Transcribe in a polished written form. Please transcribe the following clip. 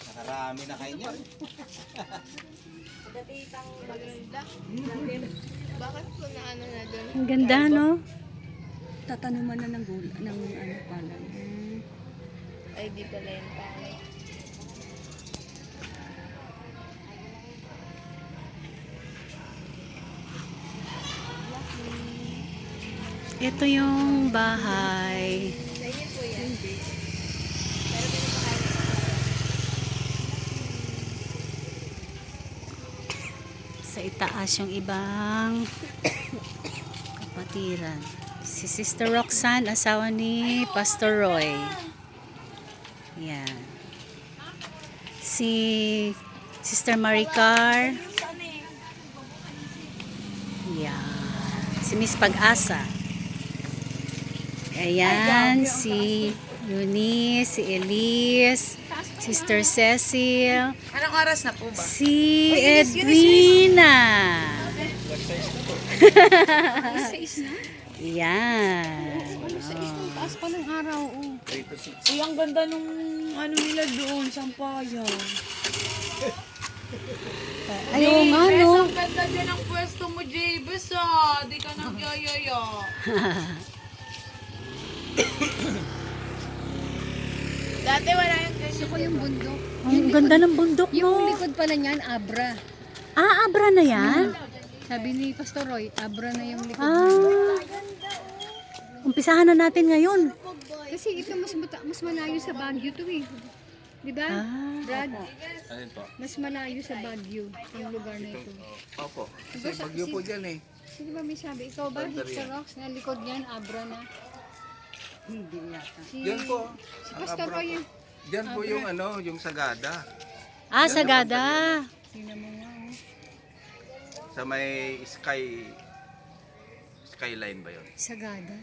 Nakarami na kayo niyan. Bakit po na ano na doon? Ang ganda, no? Tatanuman na ng gula, ng ano palay. Ay, di pala yung palay. Ito yung bahay. Sa inyo po yan? Hindi. Sa itaas yung ibang kapatiran. Si Sister Roxanne, asawa ni Pastor Roy. Yan. Si Sister Maricar. Yan. Si Miss Pag-asa. Ayan, si Eunice, si Elise, Sister Cecil, Anong oras na po ba? si Edwina. Yan. Taas pa ng araw, oh. 3 to 6. Uy, ang ganda nung ano nila doon, sampayan. Ay, oo nga, no? Ang ganda din ang pwesto mo, Jabes, ah. Di ka nagyayaya. Dati wala yung ganyan. Gusto ko yung bundok. Ang ganda ng bundok, Yung no? likod pala niyan, Abra. Ah, Abra na yan? Sabi ni Pastor Roy, Abra na yung likod. Ah. Umpisahan na natin ngayon. Kasi ito mas malayo sa Baguio to eh. Di ba? Ah. Brad, Alin po? mas malayo sa Baguio yung lugar na ito. Opo. Diba, Kasi bagyo po dyan eh. Sino ba may sabi? Ikaw ba, Sister Rox, na likod niyan, Abra na? Hindi yata. Si, Yan po. Si Ang Pastor Abra Roy po. yun. Dyan po yung ano, yung Sagada. Ah, Sagada. Tingnan mo nga. Oh. Sa may skyline ba yun? Sagada.